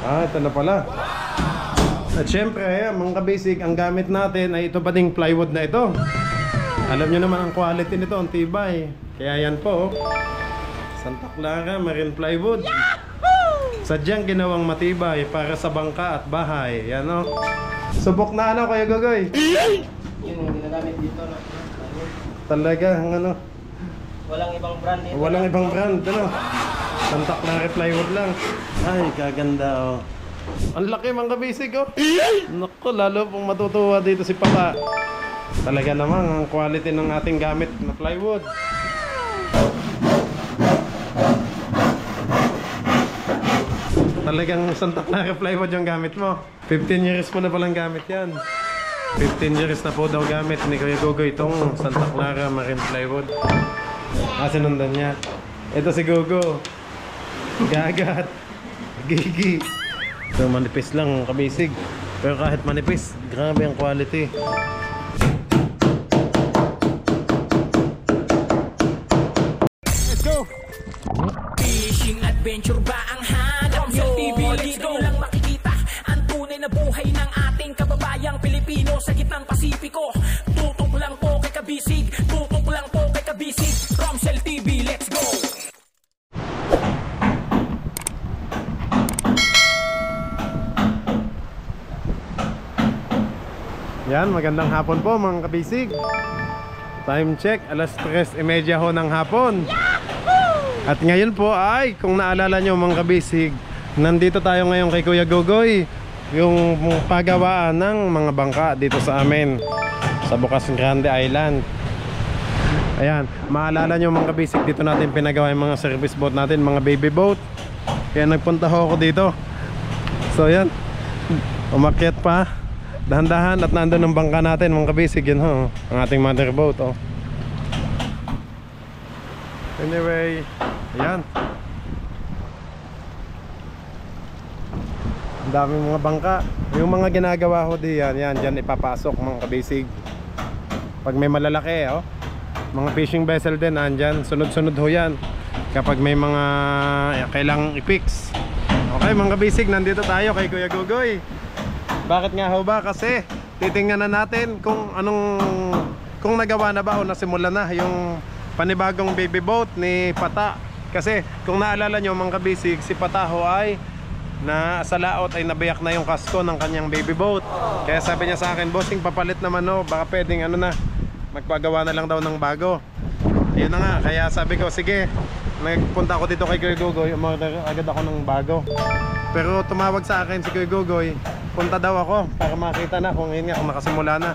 Ito na pala. At syempre, mga kabisig, ang gamit natin ay ito pa ding plywood na ito. Alam nyo naman ang quality nito, ang tibay. Kaya yan po, Santa Clara Marine Plywood. Sadyang ginawang matibay para sa bangka at bahay. Yan o. Subok na ano, Kuya Gogoy? Yun yung ginagamit dito, no? Talaga, ano? Walang ibang brand nito. Walang ibang brand, ano? Santa Clara Plywood lang. Ay, kaganda oh. Ang laki mga kabisig oh. Naku, lalo pong matutuwa dito si Papa. Talaga naman ang quality ng ating gamit na plywood. Talagang Santa Clara Plywood yung gamit mo. 15 years mo na palang gamit yan. 15 years na po daw gamit ni Kuya Gogoy itong Santa Clara Marine Plywood. Sinundan niya. Ito si Gogo. Gagat. Gigi. So manipis lang kabisig. Pero kahit manipis, grabe ang quality. Let's go! Fishing adventure ba ang hanap nyo? Dito lang makikita ang tunay na buhay ng ating kababayang Pilipino sa gitnang Pasipiko. Tutok lang po kay kabisig. Tutok lang po kay kabisig. Romsel TV, let's go! Yan, magandang hapon po mga kabisig. Time check, alas 3:30 ho ng hapon. At ngayon po ay, kung naalala nyo mga kabisig, nandito tayo ngayon kay Kuya Gogoy. Yung pagawaan ng mga bangka dito sa amin sa Bukas Grande Island. Ayan, maalala nyo mga kabisig, dito natin pinagawa yung mga service boat natin, mga baby boat. Kaya nagpunta ho ako dito. So yan, umakyat pa dahan-dahan at nandun ang bangka natin mga kabisig. Yan ho, ang ating mother boat oh. Anyway, ayan, ang daming mga bangka. Yung mga ginagawa ho diyan, yan, dyan ipapasok mga kabisig. Pag may malalaki oh, mga fishing vessel din andyan, sunod-sunod ho yan kapag may mga kailangang i-fix. Okay mga kabisig, nandito tayo kay Kuya Gogoy. Bakit nga ho ba? Kasi titingnan na natin kung kung nagawa na ba o nasimula na yung panibagong baby boat ni Pata. Kasi kung naalala nyo mga kabisig, si Pata ho ay sa laot ay nabiyak na yung kasko ng kanyang baby boat. Kaya sabi niya sa akin, bossing papalit naman ho, baka pwedeng magpagawa na lang daw ng bago. Ayun na nga, kaya sabi ko sige, nagpunta ako dito kay Kuya Gogoy, umorder agad ako ng bago. Pero tumawag sa akin si Kuya Gogoy, punta daw ako para makita na kung yun nga, kung nakasimula na.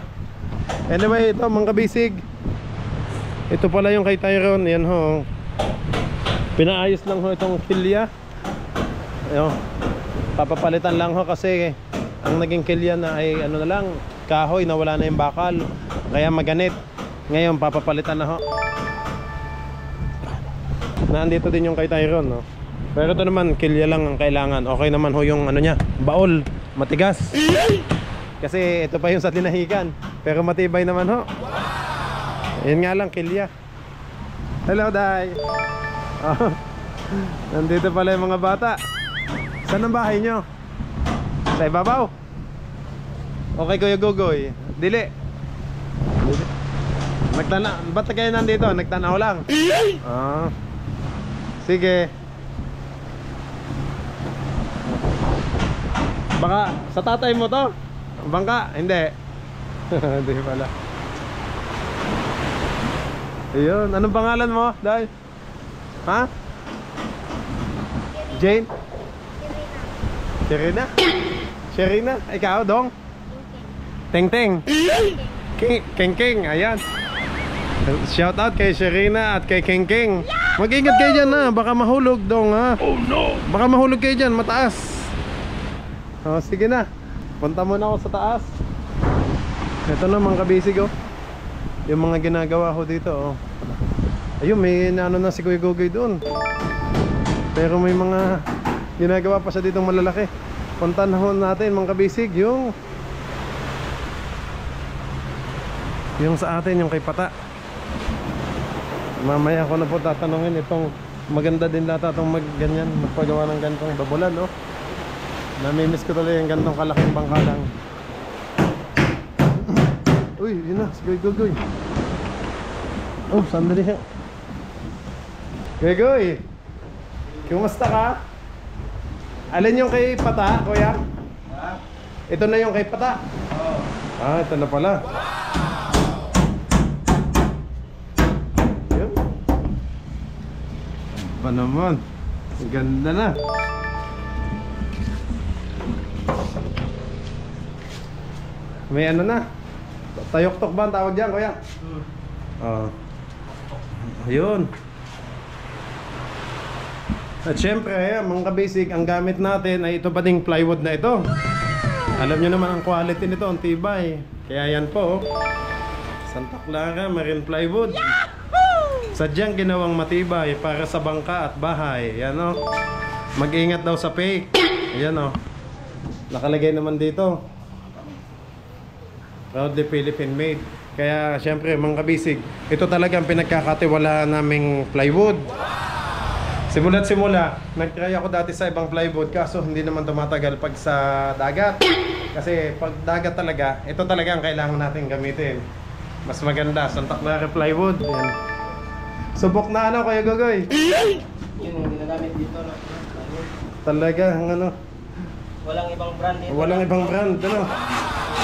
Anyway, ito mga kabisig, ito pala yung kay Tyrone. Yan ho, pinaayos lang ho itong kilya. Ayun, papapalitan lang ho kasi ang naging kilya na ay na lang, kahoy na wala na yung bakal, kaya maganit. Ngayon papapalitan na ho. Nandito din yung kay Tyrone no? Pero ito naman, kilya lang ang kailangan. Okay naman ho yung niya, baol, matigas. Kasi ito pa yung sa tinahikan, pero matibay naman ho. Yan nga lang, kilya. Hello, Day. Oh, nandito pala yung mga bata. Saan ang bahay nyo? Sa ibabaw? Okay, Kuya Gogoy. Dili. Ba't kayo nandito? Nagtanaw lang? Sige. Baka sa tatay mo to? Bangka? Hindi. Hindi pala. Ayun, anong pangalan mo, Day? Ha? Jane? Sherina? Sherina? Ikaw, Dong? Teng Teng? Keng Keng, ayan. Shout out kay Sherina at kay Keng Keng. Mag-ingat kayo dyan ha, baka mahulog Dong ha. Oh no! Baka mahulog kayo dyan, mataas. Sige na, punta muna ako sa taas. Ito na mga kabisig oh, yung mga ginagawa ko dito oh. Ayun, may na si Kuya Gogoy doon. Pero may mga ginagawa pa siya ditong malalaki. Puntahan natin mga kabisig yung sa atin, yung kay Pata. Mamaya ko na po tatanungin itong maganda din data itong magganyan, magpagawa ng gantong babulan oh. Namimiss ko tuloy yung gantong kalaking bangka lang. Uy, yun na, Goy. Oh, sandali siya. Goy, kumusta ka? Alin yung kay Pata, kuya? Ha? Ito na yung kay Pata. Oo. Ah, ito na pala. Yun. Ba naman? Ang ganda na. May ano na? Tayok-tok ba ang tawag dyan, kuya? Ayun. At syempre, mga ka-basic, ang gamit natin ay ito pa ding plywood na ito. Alam nyo naman ang quality nito, ang tibay. Kaya yan po, Santa Clara Marine Plywood. Sadyang ginawang matibay para sa bangka at bahay. Yan o. Mag-ingat daw sa fake. Ayan o. Nakalagay naman dito, proudly Philippine made. Kaya syempre mga kabisig, ito talagang pinagkakatiwalaan naming plywood. Simula't simula, nag-try ako dati sa ibang plywood, kaso hindi naman tumatagal pag sa dagat. Kasi pag dagat talaga, ito talaga ang kailangan natin gamitin. Mas maganda, Santa Clara plywood. Yan. Subok na ano, Kuya Gogoy? Yun yung ginagamit dito, no? Talaga, ano? Walang ibang brand dito. Walang ibang brand, ano?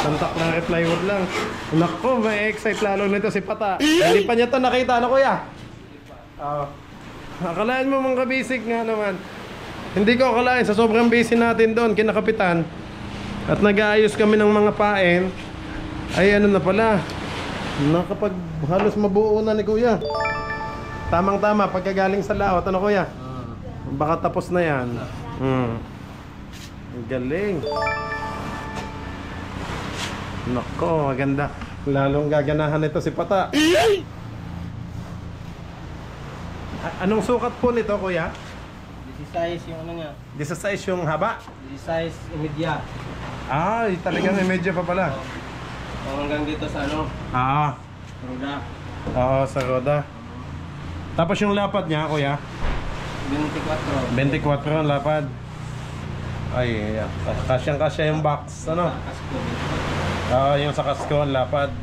Santa Clara plywood lang. Naku, may excite lalo nito si Pata. Hindi pa niya to nakita, ano kuya? Akalain mo mga basic nga naman. Hindi ko akalain, sa sobrang busy natin doon, kinakapitan, at nag-aayos kami ng mga paen, ay ano na pala, nakapag halos mabuo na ni kuya. Tamang tama, pagkagaling sa laot, ano kuya? Baka tapos na yan. Ang galing. Nako, maganda. Lalong gaganahan nito si Pata. Anong sukat po nito, kuya? 16 yung ano niya. 16 yung haba? 16 media. Ay, talagang may medyo pa pala. Hanggang dito sa ano, roda. Oo, sa roda. Tapos yung lapad niya, kuya? 24. 24 ang lapad. Ay, yeah. Kasyang-kasya yung box, ano? Kasko. Yung sa kasko ang lapad.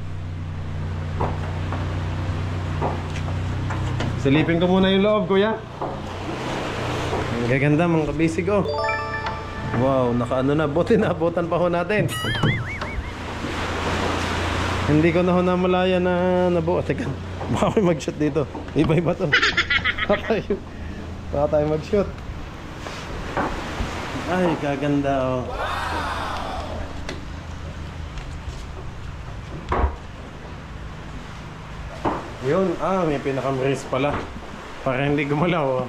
Silipin ko muna yung loob, kuya. Ang gaganda mga kabisig, oh. Wow, nakaano na. Buti na, abutan pa ho natin. Hindi ko na ho namalaya na nabuo. Teka, baka may mag-shoot dito. Iba-iba to. Baka tayo mag-shoot. Ay, kaganda, oh. Yun, may pinaka-brace pala. Para hindi gumalaw, oh.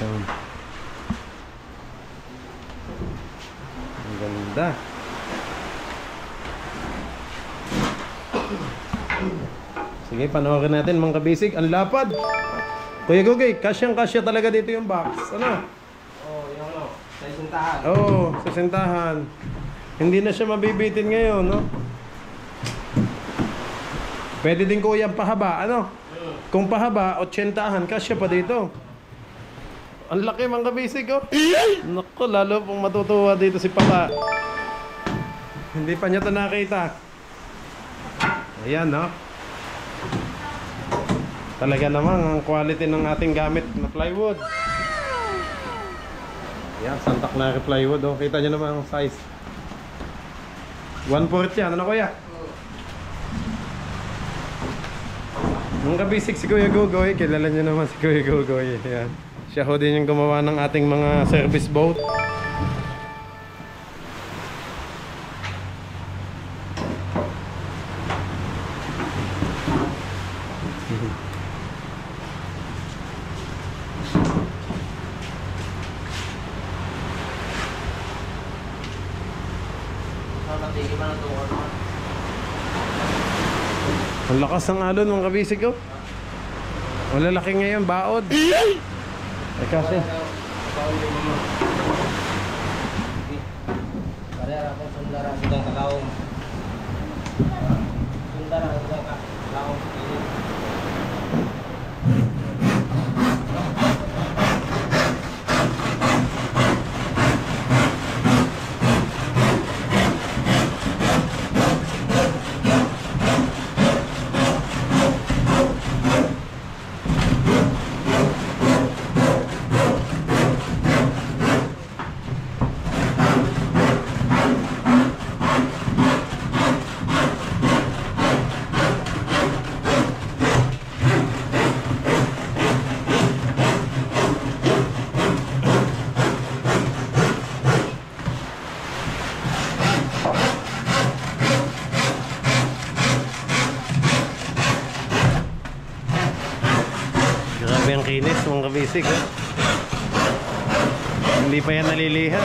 Yun. Ang ganda. Sige, panoorin natin mga kabisig. Ang lapad. Kuya Gugay, kasyang-kasya talaga dito yung box. Ano? Yung ano, sa isintahan. Sa sintahan. Hindi na siya mabibitin ngayon, no? Pwede din kuya pahaba, ano? Kung pahaba, 80-ahan, kasya pa dito. Ang laki mga kabisig, oh. Naku, lalo pong matutuwa dito si Papa. Hindi pa niya ito nakita. Ayan, no? Talaga naman ang quality ng ating gamit na plywood. Ayan, Santa Clara plywood, oh. Kita niyo naman ang size. 1/4 yan, ano kuya? Mga kabisik si Kuya Gogoy, kilala niyo naman si Kuya Gogoy. Ayan. Siya ho din yung gumawa ng ating mga service boat. Matigil pa na ito. Ang lakas ng alon mga kabisik, oh. Wala laki ngayon, baod. Ay kasi Baon yung mga. Karera ako sundara sidang kalaong. Sundara sidang kalaong. kabisig. Oh. Hindi pa yan naliliha.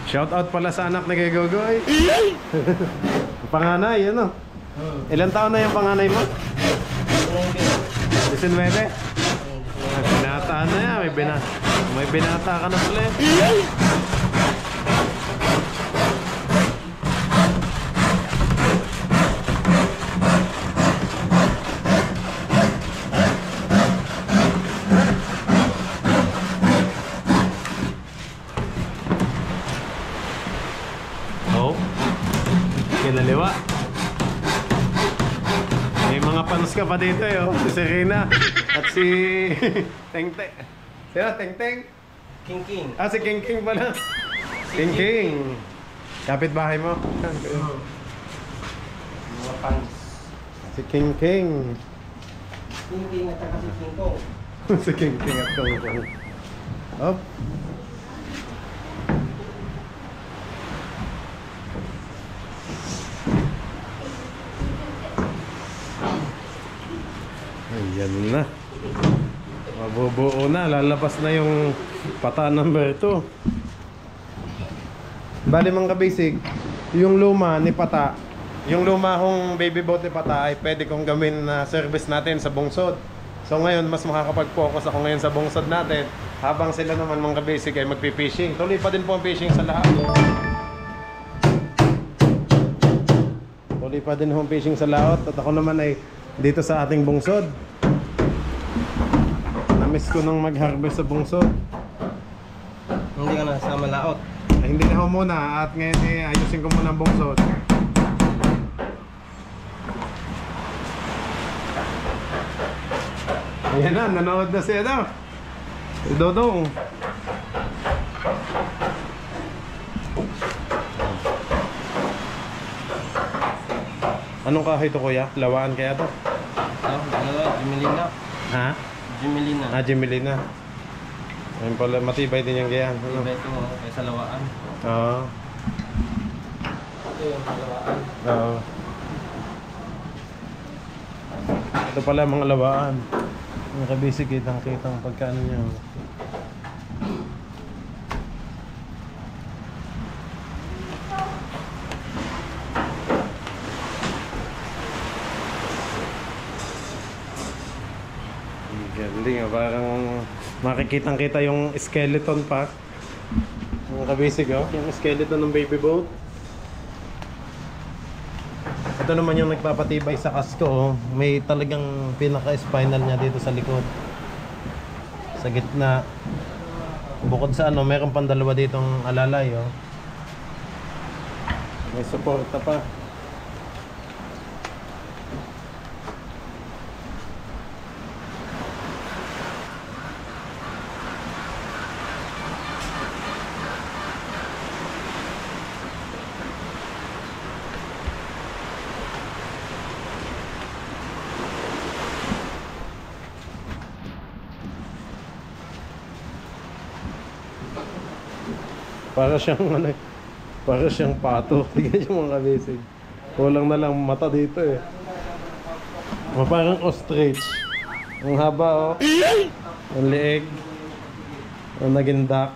Shout out pala sa anak ni Gegogoy. Panganay, ano? Ilan taon na yung panganay mo? 19. Binataan na yan, may binata ka na pala. Kinaliwa. May mga panos ka pa dito eh, oh. Si Serena at si Teng-Teng. Sino? Teng-Teng? King. Ah, si King pala. King. Kapit bahay mo? Mga pants. Si King. King at saka si King Kong. Si King at Kong. Up. Ayan na. Mabubuo na. Lalabas na yung pata number 2. Bali mga kabisig, yung luma ni pata, yung luma kong baby boat ni pata ay pwede kong gawin na service natin sa bungsod. So ngayon mas makakapag-focus ako ngayon sa bungsod natin, habang sila naman mga kabisig ay magpi-fishing. Tuloy pa din po ang fishing sa lahat. Tuloy pa din ang fishing sa laot. At ako naman ay dito sa ating bungsod. Namiss ko nang mag-harvest sa bungsod. Hindi ka na sa malaot. Ay, hindi na ako muna at ngayon ayusin ko muna ang bungsod. Ayan na, nanood na siya daw. Si Dodong. Anong kahoy to kuya? Lawaan kaya to? Jimelina. Ha? Jimelina. Ah, Jimelina. Ayun pala, matibay din yung gayan. Ano? Iba ito kaysa lawaan. Oo. Ito yung lawaan. Oo. Ito pala mga lawaan. Mga kabisig, kitang-kitang pagkaano niya. Hindi nga, parang makikitang-kita yung skeleton pa. Mga kabisig, oh. Yung skeleton ng baby boat. Ito naman yung nagpapatibay sa kasko, oh. May talagang pinaka-spinal niya dito sa likod. Sa gitna. Bukod sa ano, mayroon pang dalawa ditong alalay, oh. May suporta pa. Para siyang ano, para siyang pato. Tingnan yung mga kabisig. Kulang na lang mata dito eh. Parang ostrich. Ang haba, oh. Ang leeg. Ang naging duck.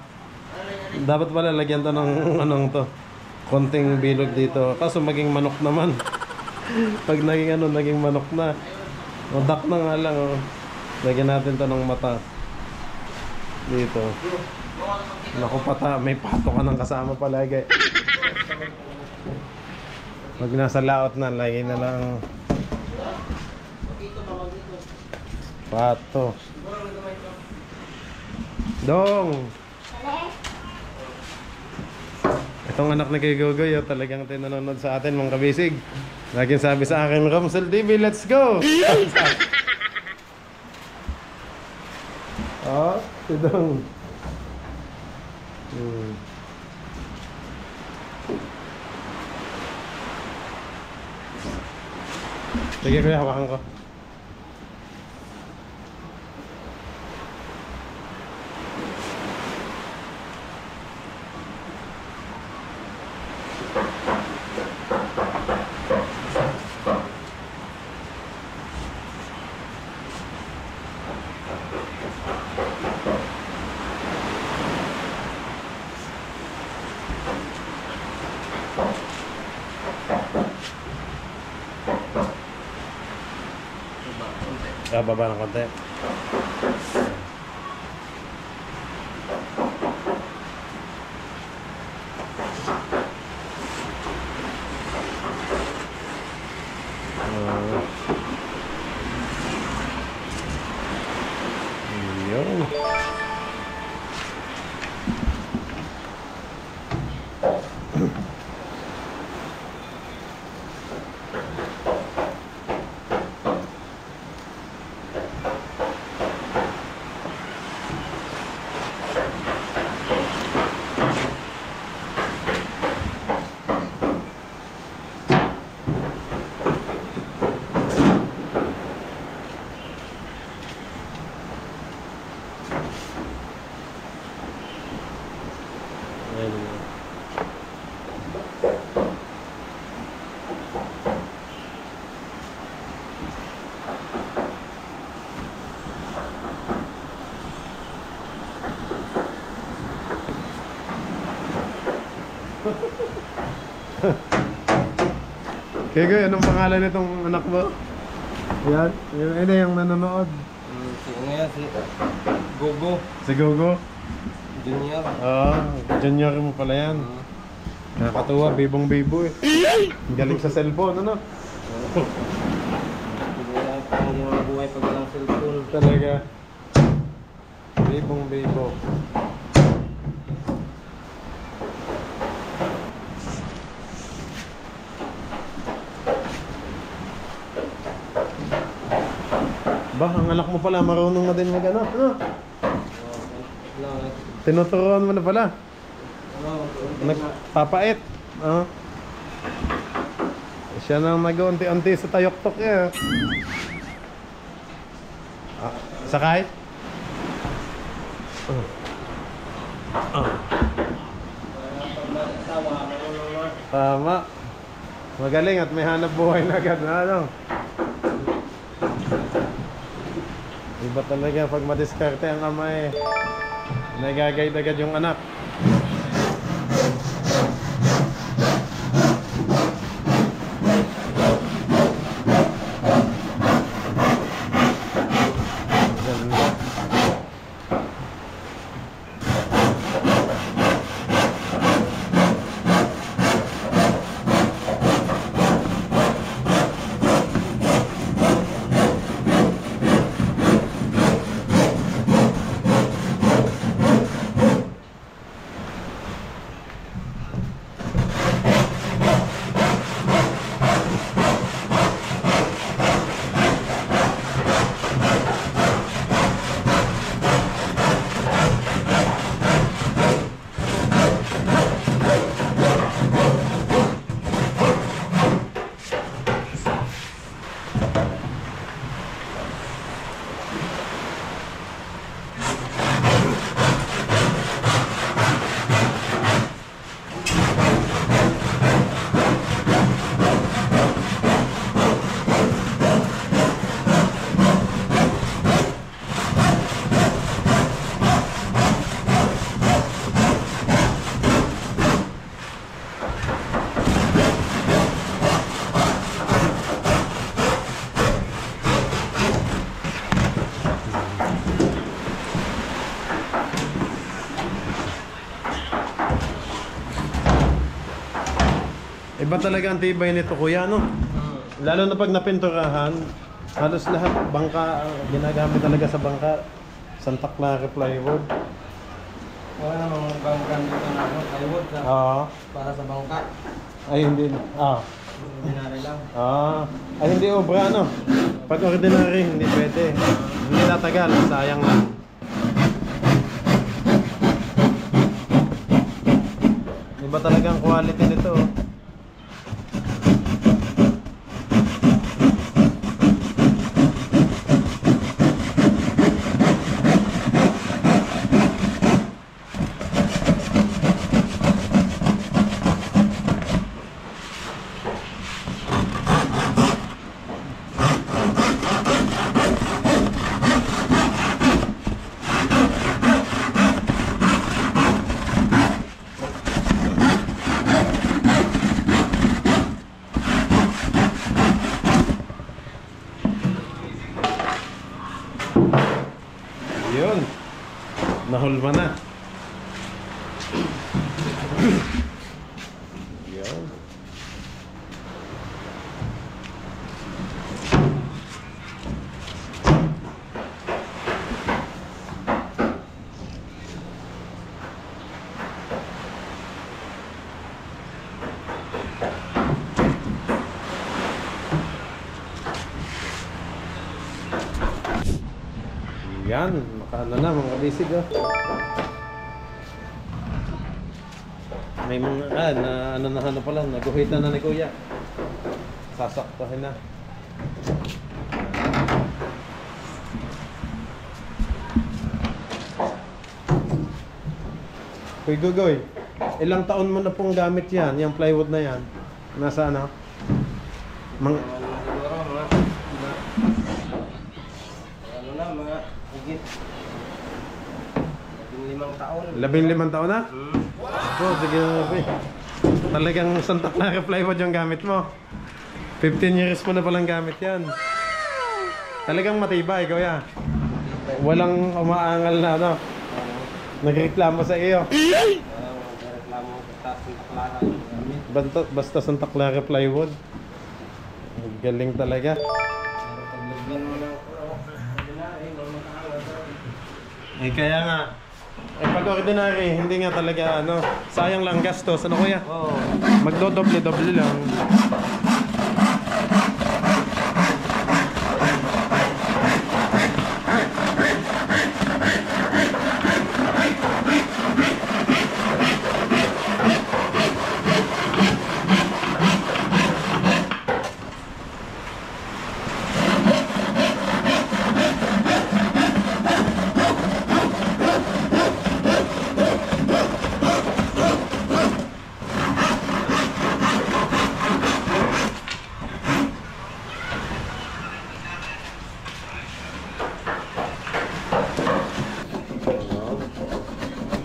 Dapat pala lagyan to ng anong to, konting bilog dito. Kaso maging manok naman. Pag naging ano, naging manok na. O duck na nga lang, oh. Lagyan natin to ng mata dito. Naku pata, may pato ka ng kasama palagi. Pag nasa laot na, lagi na lang pato. Dong! Itong anak na kay Gogoy, oh, talagang tinanonood sa atin mga kabisig. Laging sabi sa akin, Romsel TV, let's go! Oh, si Dong. Sige kuya, hawakan ko. Baba ng konti. Yun. Kaya anong pangalan nitong anak mo? Yan, yung nanonood. Si ano yan, si Gogo. Si Gogo? Junior. Junior mo pala yan. Nakakatuwa, bibong bibo eh. Ang galing sa cellphone, ano? Hindi mo mabuhay pag walang cellphone. Talaga. Bibong bibo. Ba, ang anak mo pala marunong na din mag-ano, ano? Tinuturuan mo na pala. Nagpapait. Siya nang nag-unti-unti sa tayok-tok eh. Sakay? Tama. Magaling at may hanap buhay na agad na ano. Iba talaga pag madiskarte ang ama eh. Nagagayad agad yung anak. Iba talaga ang tibay nito kuya, no? Lalo na pag napinturahan, halos lahat bangka, ginagamit talaga sa bangka. Santa Clara plywood. Wala namang bangka dito na plywood para sa bangka. Ay hindi. Ordinary lang. Ay hindi obra, no? Pag ordinary, hindi pwede. Hindi tatagal, sayang lang. Iba talaga ang quality nito. Yun. Nahulma na. Yun. Yan, makaano na mga kabisig oh. May mga na ano pa lang, naguhitan na ni Kuya. Sasaktahin na. Kuy Gugoy, ilang taon mo na pong gamit yan, yung plywood na yan? Nasa ano? Siguro mga ano na, mga higit 15 taon. 15 taon na? Oh, sige na eh. Talagang Santa Clara plywood yung gamit mo. 15 years mo na palang gamit yan. Talagang matibay, Kuya. Walang umaangal na ano. Nagreklamo sa iyo. Reklamo sa Santa Clara yung gamit. Basta Santa Clara plywood. Ang galing talaga. Pero pag lagyan mo ng ordinary, Eh kaya nga, pag ordinary, hindi nga talaga ano, sayang lang gastos. Ano Kuya? Oo. Magdodoble-doble lang.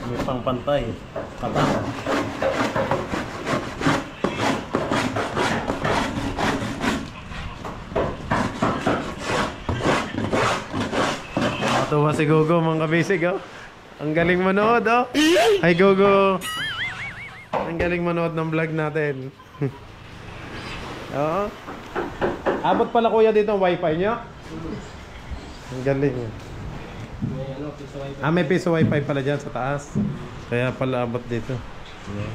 May pangpantay. Katama. Natuwa si Gogo mga kabisig oh. Ang galing manood oh. Hi Gogo. Ang galing manood ng vlog natin. Oo. Abot pala Kuya dito ang wifi nyo? Ang galing. May ano, piso wifi. May piso wifi pala dyan sa taas. Kaya pala abot dito. Ayan.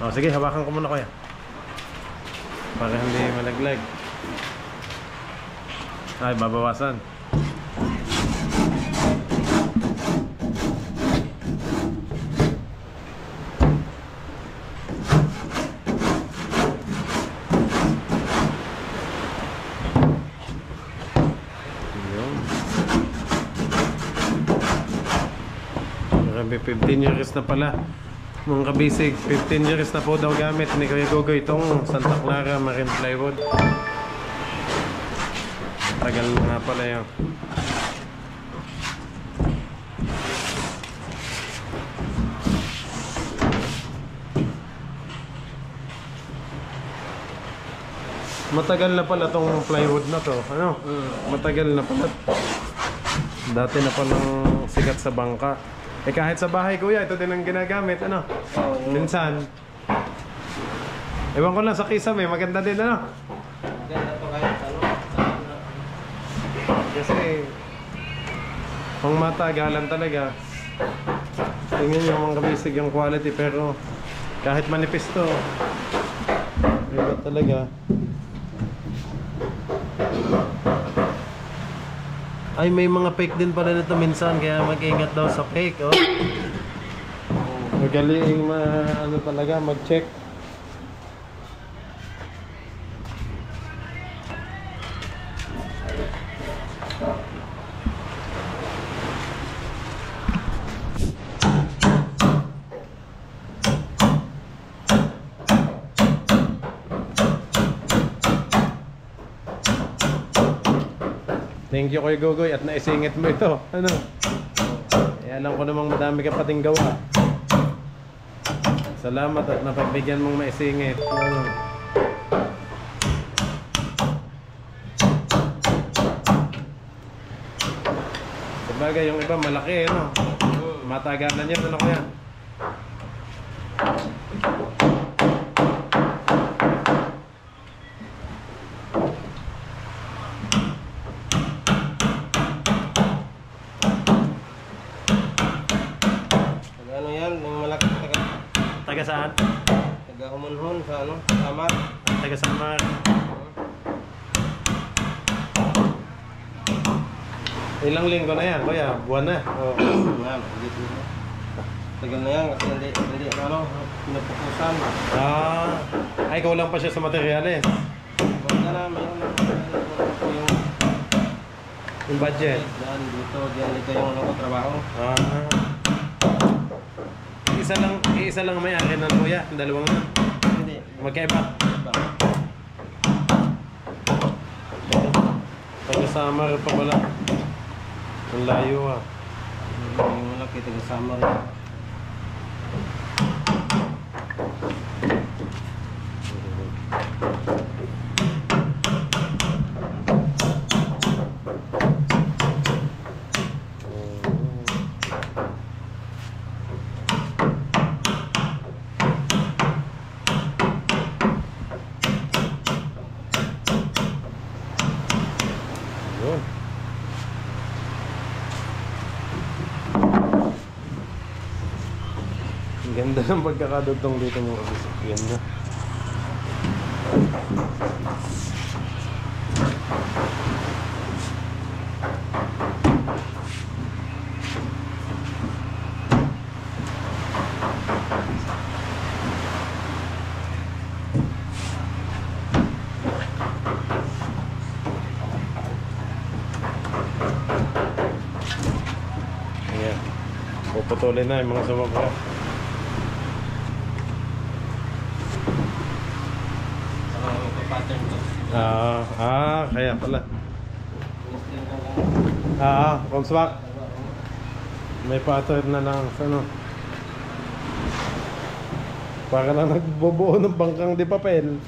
Oh, sige, hawakan ko muna Kuya. Para hindi malaglag. Ay, babawasan. Yun. Grabe, 15 years na pala. Mga kabisig, 15 years na po daw gamit ni Kuya Gogo itong Santa Clara Marine Plywood. Tagal na nga pala yun. Matagal na pala tong plywood na to. Ano? Matagal na pala. Dati na palang sikat sa bangka. Eh kahit sa bahay Kuya, ito din ang ginagamit, ano? Minsan. Ewan ko lang sa Kisame, maganda din, ano? Ganda to kahit ano. Kasi pang matagalan talaga. Tingnan nyo mga kabisig yung quality, pero kahit manipis to, iba talaga. Ay, may mga fake din pala nito minsan, kaya mag-ingat daw sa fake, oh. Magaling ano talaga, mag-check. Thank you Kuya Gogoy at naisingit mo ito. Ano? Eh, alam ko namang madami ka pating gawa. Salamat at napagbigyan mong maisingit. Ano? Sabagay, yung iba malaki, ano? Matagalan yan, ano kaya? Ano yan, yung malaki Taga saan? taga-umunhon sa ano, Samar. Taga Samar. Ilang linggo na yan, kuya? Buwan na. Oo. Yan, dito. Tagal na yan kasi hindi ano, pinapukusan. Ay, kulang pa siya sa materyales. Huwag ka na, may Yung budget. Yan, dito yung ano ko, trabaho. Isa lang may akin ng kuya, yung dalawang na. Hindi. Magkaiba. Taga Samar pa pala. Ang layo ah. Yung malaki, taga-Samar yan. Yun. Ang ganda ng pagkakadugtong dito mga kabisik. Ganda. Ayan. Puputulin na yung mga sumabra. Pattern to. Kaya pala. From swak. May pattern na lang. Ano? Para lang nagbobuo ng bangkang di papel.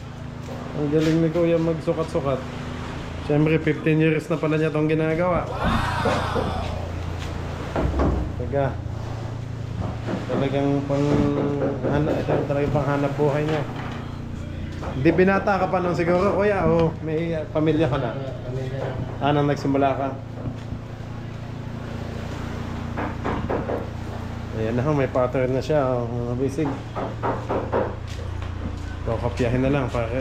Ang galing ni Kuya magsukat-sukat. Siyempre 15 years na pala niya itong ginagawa. Talagang talagang panghanap buhay niya. Hindi binata ka pa nung siguro, kuya, o may pamilya ka na? Nang nagsimula ka? Ayan na, may pattern na siya, mga bisig. Kokopyahin na lang, para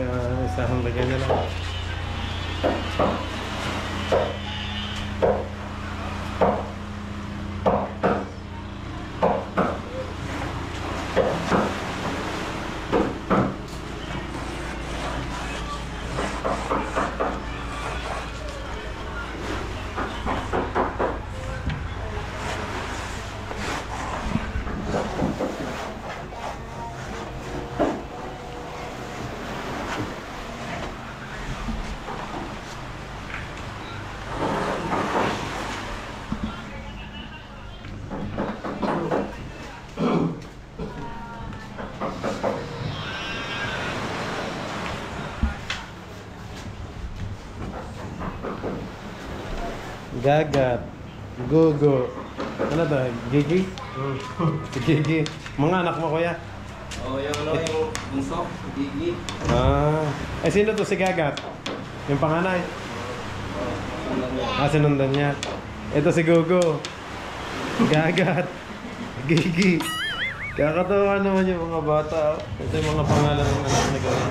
isahang lagay na lang. Gagat, Gugo, ano to? Gigi? Si Gigi. Mga anak mo, kuya? Oo, yung ano, yung bunso, Gigi. Sino to si Gagat? Yung panganay? Sinundan niya. Ito si Gugo. Gagat, Gigi. Kakatawa naman yung mga bata. Ito yung mga pangalan ng anak na gawin.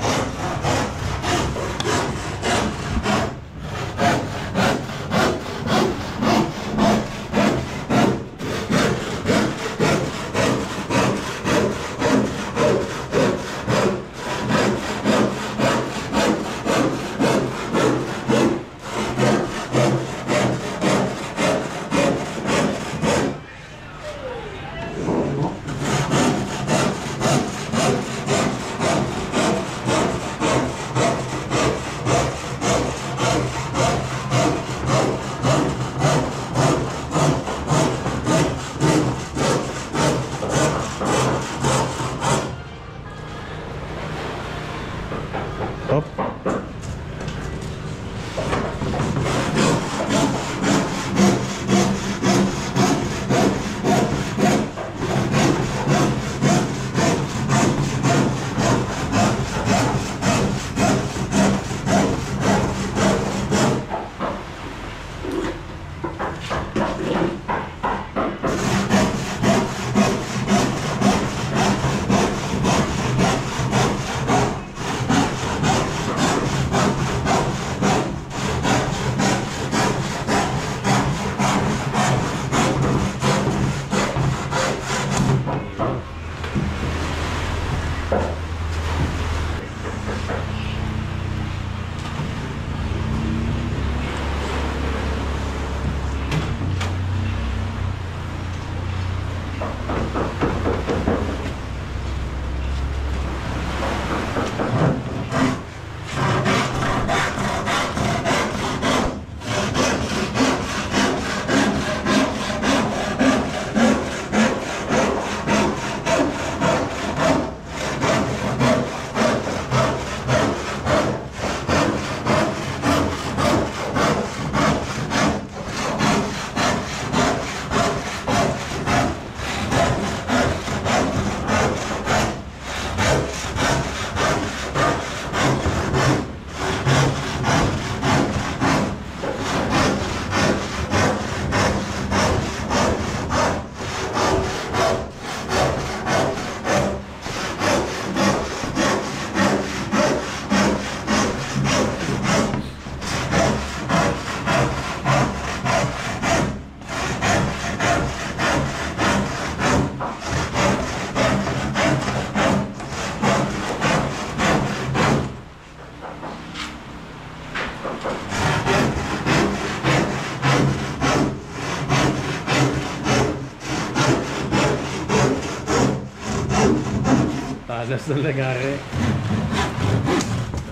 Halos na lagari.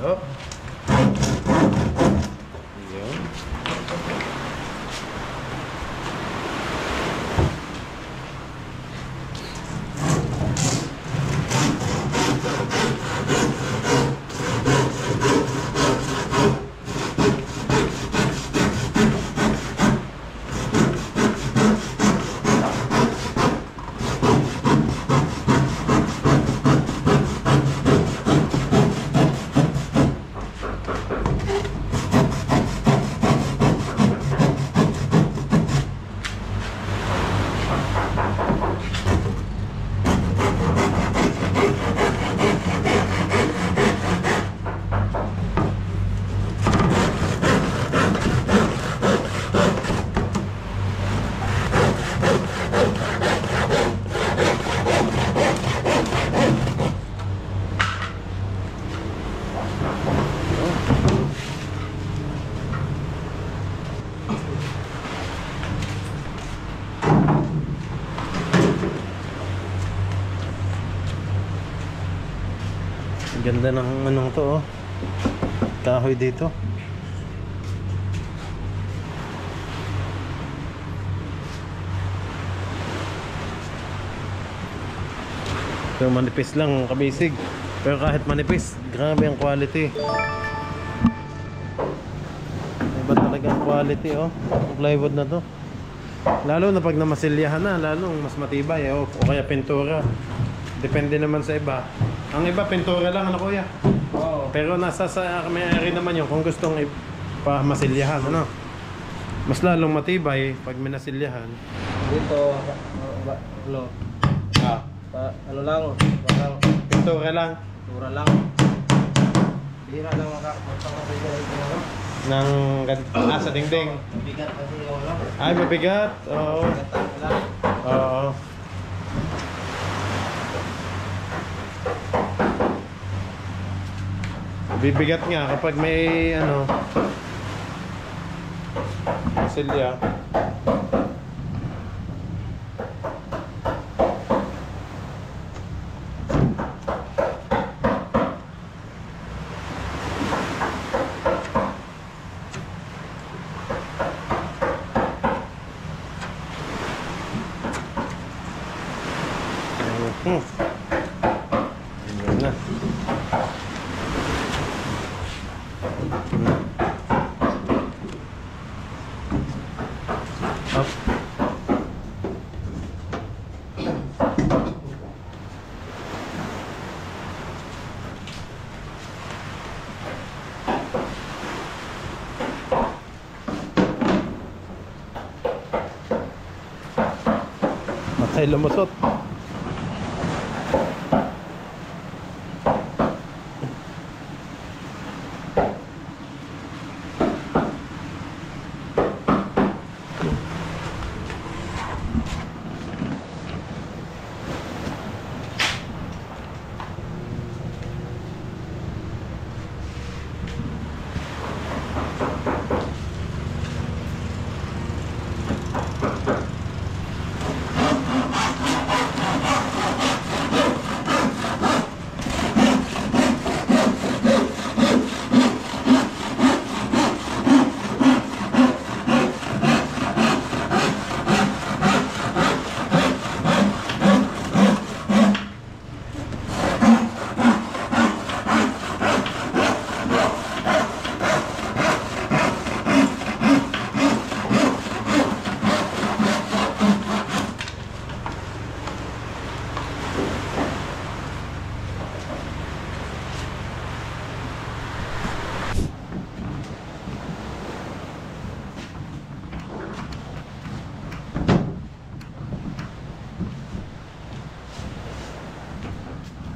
Oh. Yun. Ganda ng anong to, oh. Kahoy dito. So manipis lang kabisig. Pero kahit manipis, grabe ang quality. Iba talaga ang quality, oh. Ang plywood na to. Lalo na pag namasilyahan na, lalong mas matibay, oh. O kaya pintura. Depende naman sa iba. Ang iba pintura lang, ano kuya? Oo. Pero nasa sa may-ari naman yun kung gustong ipamasilyahan, ano? Mas lalong matibay pag minasilyahan. Dito, ano? Ah, Ano lang, parang pintura lang tura lang. Bihira lang makapunta ko sa ito, ano? ng sa dingding. Bigat kasi yung ano. Ay, mabigat. Oo. Bigat lang. Oo. Bibigat nga kapag may ano silya. Yun na. Up. Matay lumusot.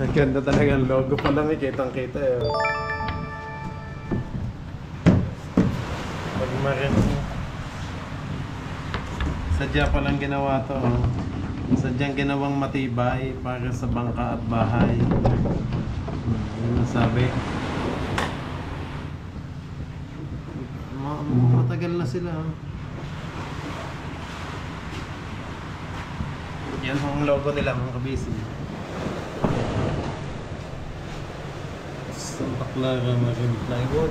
Ang ganda talaga ang logo pa lang, kitang-kita eh. Pag marin, sadya pa lang ginawa to. Oh. Sadyang ginawang matibay para sa bangka at bahay. Yun ang sabi. Matagal na sila. Oh. Yan ang logo nila mga kabisi. Bakla ka maging plywood.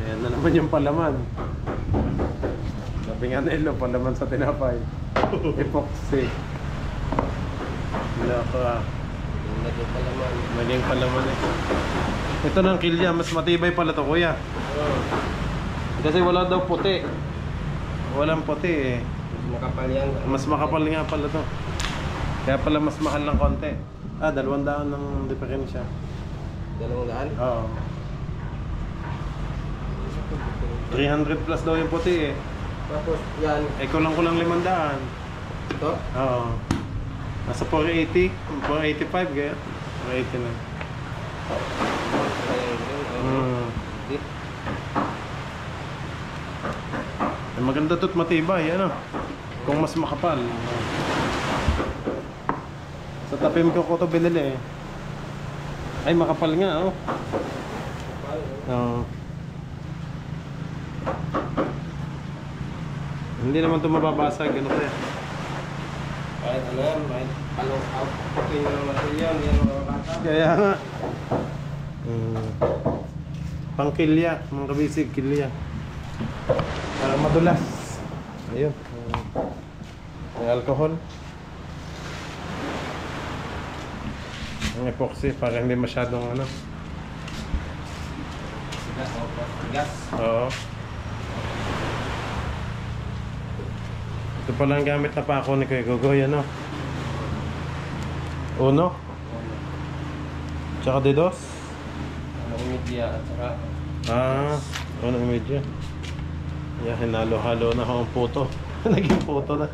Ayan na naman yung palaman. Sabi nga nila, palaman sa tinapay. Epoxy. Wala ka. Naging palaman. Naging palaman eh. Ito ng kilya, mas matibay pala to kuya. Kasi wala daw puti. Walang puti eh. Makapal yan. Mas makapal nga pala to. Kaya pala mas mahal ng konti. 200 ng diferensya. 200? Oo. 300 plus daw yung puti eh. Tapos yan. Eh kulang 500. Ito. Oo. Nasa 480, 485 kaya. 480 na. Di. Eh, maganda to't matibay, ano? Kung mas makapal. Sa tapim ko to binili eh. Ay, makapal nga, oh. Oo. Hindi naman ito mababasag, ano kaya? Kahit ano yan, kahit palong out. Okay yung material, yan ang makakata. Kaya nga. Pangkilya, mga kabisig, kilya. Para madulas. Ayun. May alcohol. Ang epoxy para hindi masyadong ano. Gas, gas. Oo. Ito pala ang gamit na pako ni Kuya Gogoy, ano? Uno. Tsaka dedos. Anong media at saka Uno medyo. Yeah, hinalo-halo na akong puto. Naging puto na.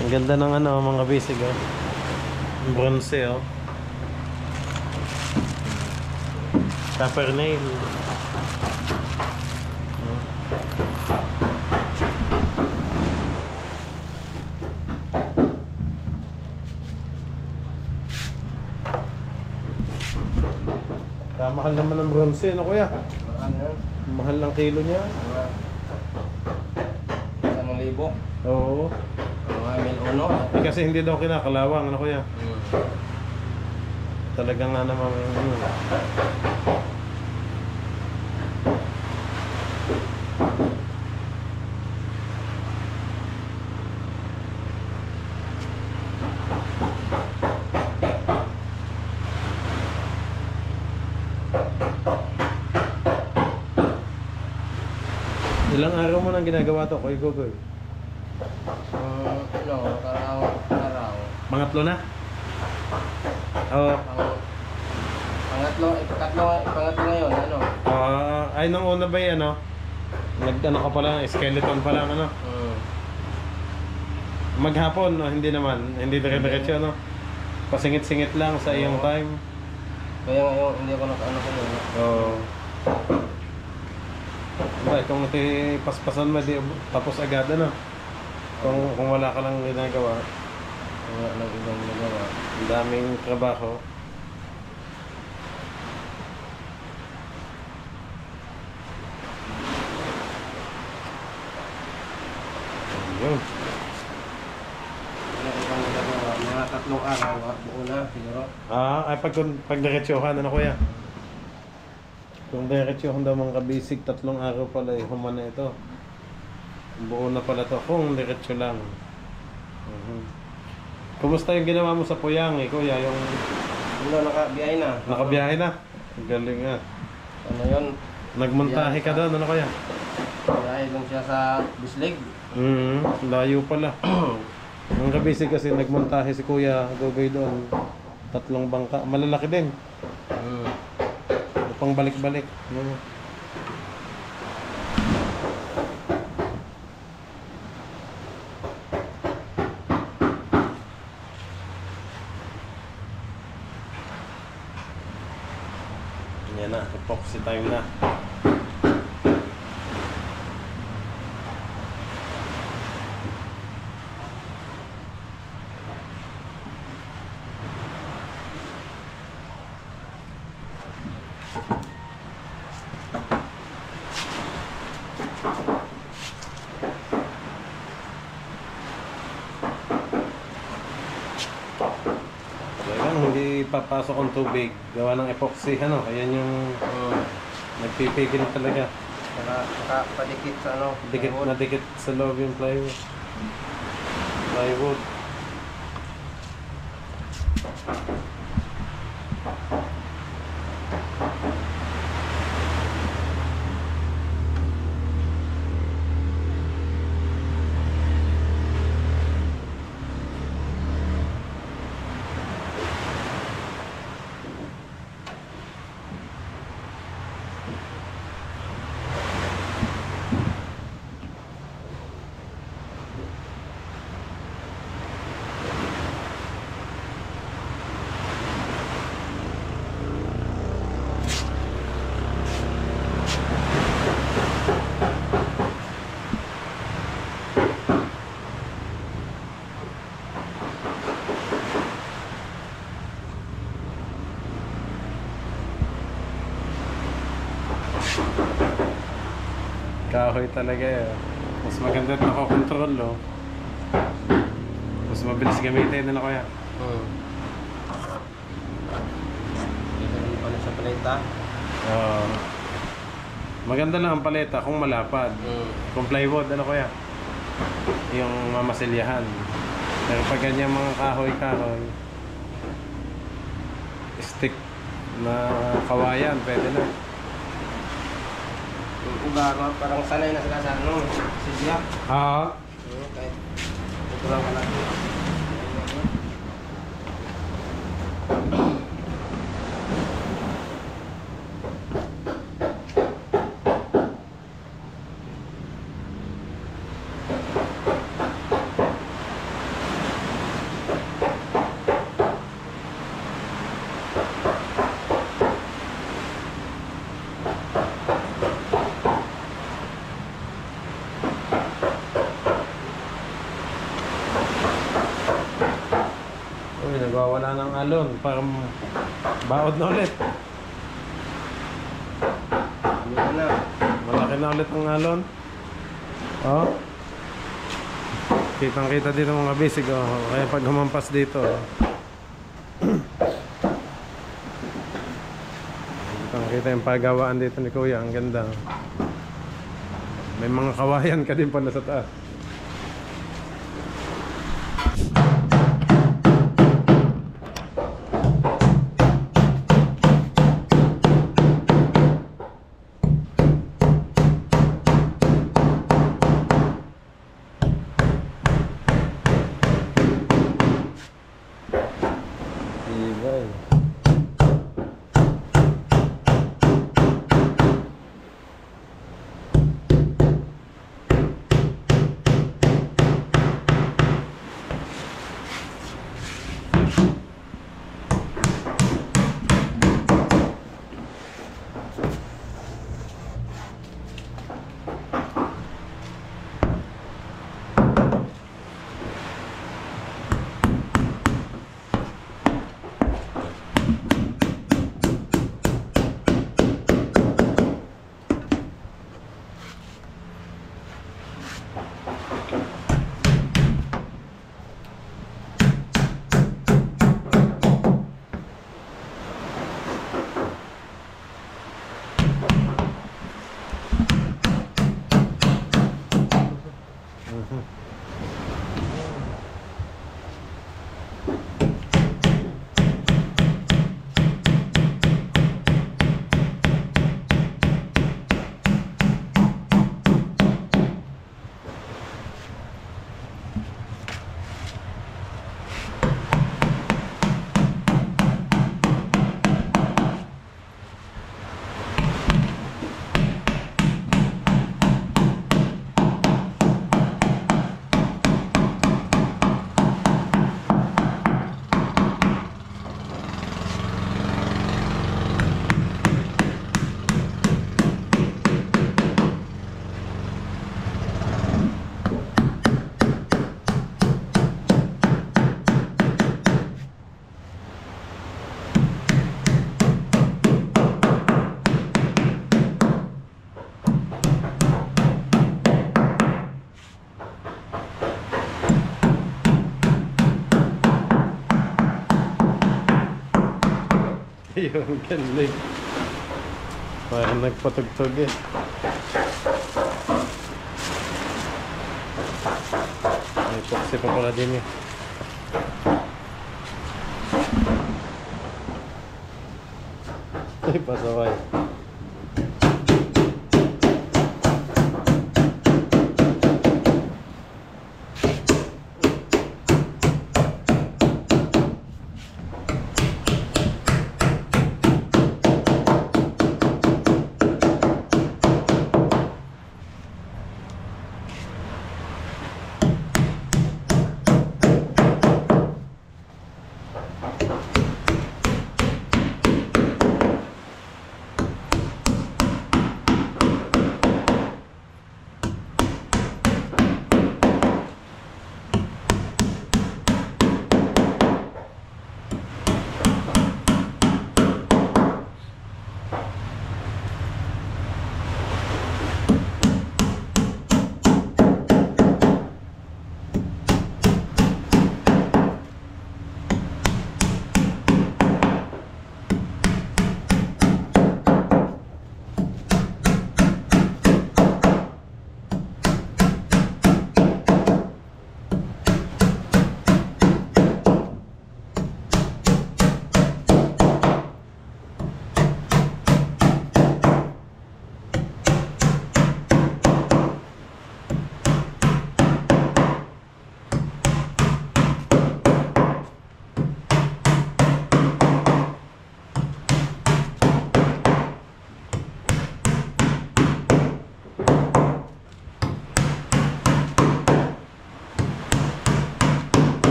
Ang ganda ng ano, mga basic, oh. Bronze, oh. Copper nail. Mahal naman ng bronze, no kuya? Mahal ng kilo niya. 1,000. Oo. Mga mil uno. Eh, kasi hindi daw kinakalawang, ano kuya? Talagang nga naman ano. Ilang araw mo nang ginagawa to, Kuya Gogoy? Araw. Pangatlo na? Oo. Pangatlo ngayon, ano? Ay, nung una ba ano? Nag-ano ka pala, skeleton pa lang, ano? Maghapon, no? Hindi naman. Hindi dire-diretso, no? Pasingit-singit lang sa iyong time. Kaya ngayon, hindi ako naka-ano ko yun. Oo. Diba, kung paspasan mo, di, tapos agad, ano? Kung wala ka lang ginagawa. Wala lang ibang nagawa. Ang daming trabaho. Ayun. Wala ibang nagawa. Mga 3 araw, buo na, siguro. Ay pag diretsuhan, ano kuya? Kung diretsuhan daw mga kabisig, 3 araw pala eh, humana ito. Buo na pala to, kung diretso lang. Kumusta yung ginawa mo sa Puyang eh, kuya? Yung Nakabiyahe na. nakabiyahe na? Galing nga. Ano yun? Nagmontahe ka doon, ano kuya? Biyahe lang siya sa Bislig. Layo pala. Ang kabisig kasi nagmontahe si Kuya Gogoy doon. 3 bangka. Malalaki din. Pang balik-balik. Yan na, epoxy time na. lang, hindi papasok ang tubig. Gawa ng epoxy, ano? Ayan yung nagpipigil talaga. Saka nakapadikit sa ano. Dikit plywood. na dikit sa loob yung plywood. Plywood. Kahoy talaga eh. Mas maganda at nakakontrol, oh. Mas mabilis gamitin, ano kaya? Dito rin pala sa paleta. Oo. Maganda lang ang paleta kung malapad. Kung plywood, ano kaya? Yung mamasilyahan. Pero pag ganyan mga kahoy-kahoy, stick na kawayan, pwede na. Yung uga, parang sanay na sila sa ano, silya. Oo. Kahit ito lang kalaki. Uy, nagwawala ng alon. Parang baod na ulit. Ano na? Malaki na ulit ang alon. Oh. Kitang-kita dito mga bisig, oh. Kaya pag humampas dito, oh. Kitang-kita yung pagawaan dito ni Kuya. Ang ganda. May mga kawayan ka din pala sa taas. Ibay. Yung galing. Parang nagpatugtog eh. May epoxy pa pala din eh. Ay, pasaway.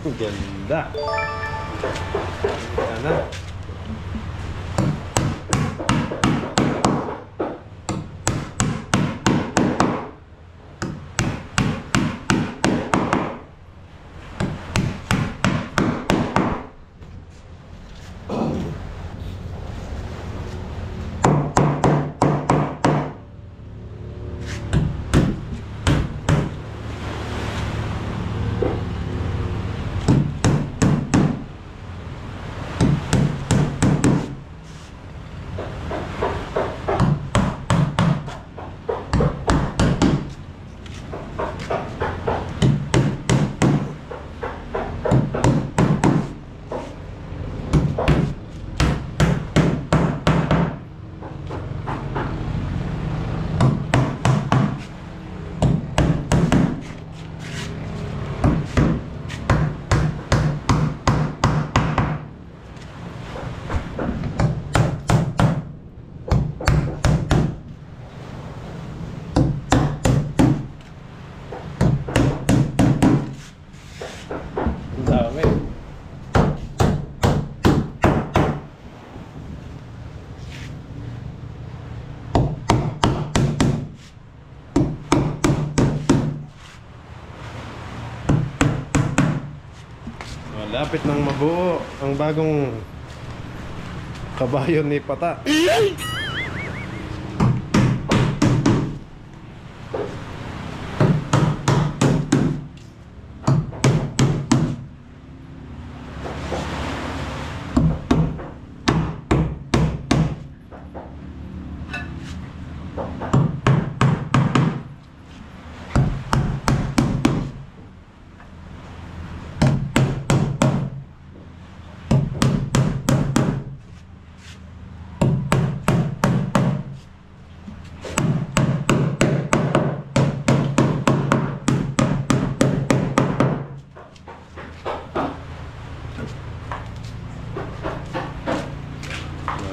Ganda. Sana. Lapit ng mabuo ang bagong kabayo ni Pata.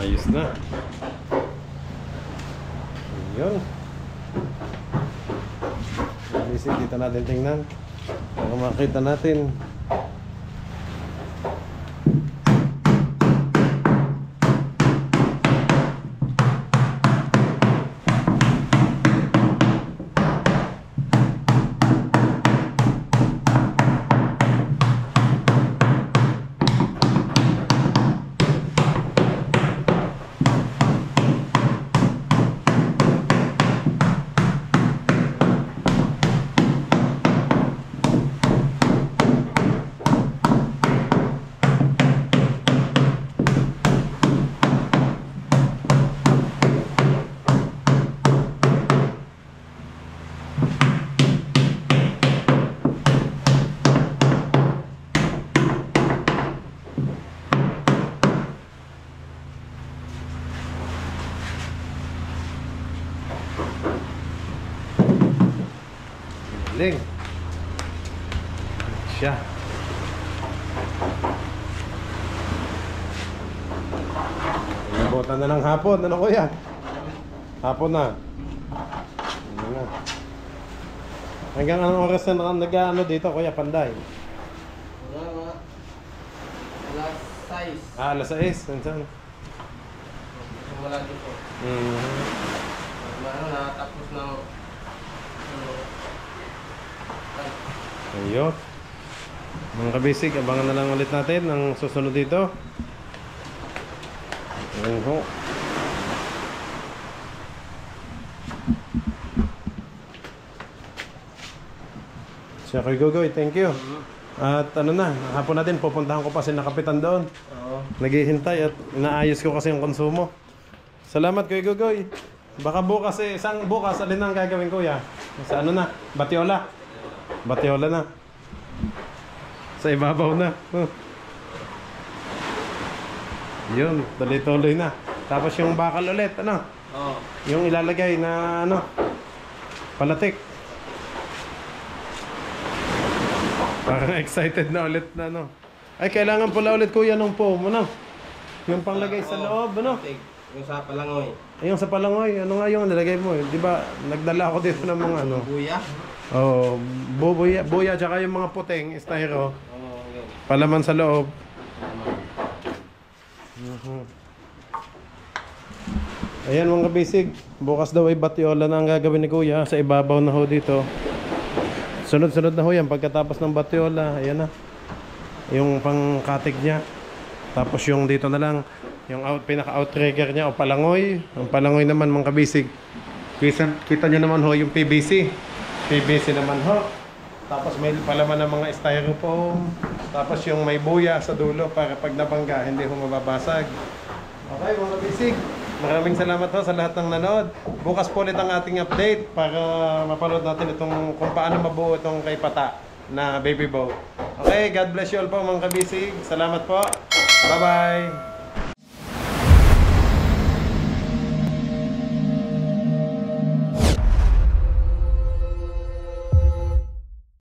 Ayos na. Yun. Basic, dito natin tingnan. Para makita natin. welding. Siya. Inabutan na ng hapon. Ano kuya? Hapon na. Ano na. Hanggang anong oras na nag-ano dito kuya Panday? Wala, alas 6. Alas 6. Nandiyan. Wala dito. Natapos ng Ayun. Mga kabisig, abangan na lang ulit natin ang susunod dito. Ayun ho. Siya kay Gogoy, thank you. At ano na, hapon natin pupuntahan ko pa si Nakapitan doon. Oo. Naghihintay at inaayos ko kasi yung konsumo. Salamat kay Gogoy. Baka bukas isang bukas alin ang gagawin kuya? Sa ano na? Batiola. Batiola na. Sa ibabaw na. Yun, tuloy-tuloy na. Tapos yung bakal ulit, ano? Oo. Yung ilalagay na ano? Palatik. Parang excited na ulit na ano. Ay, kailangan pala ulit kuya ng foam, ano? Yung panglagay sa loob, ano? Yung sa palangoy. Ayun sa palangoy, ano nga yung nilagay mo? Di ba, nagdala ako dito ng mga ano? Buya. Oh, buya, tsaka yung mga puting, styro. Oo, yun. Palaman sa loob. Ayan mga kabisig, bukas daw ay batiola na ang gagawin ni kuya sa ibabaw na ho dito. Sunod-sunod na ho yan pagkatapos ng batiola. Ayan na. Yung pang-katig niya. Tapos yung dito na lang, yung pinaka-outrigger niya o palangoy. Ang palangoy naman mga kabisig. Kita nyo naman ho yung PVC. PVC naman ho. Tapos may palaman ng mga styrofoam. Tapos yung may buya sa dulo para pag nabangga hindi ho mababasag. Okay mga kabisig. Maraming salamat ho sa lahat ng nanood. Bukas po ulit ang ating update para mapanood natin itong kung paano mabuo itong kay Pata na baby boat. Okay, God bless you all po mga kabisig. Salamat po. Bye-bye.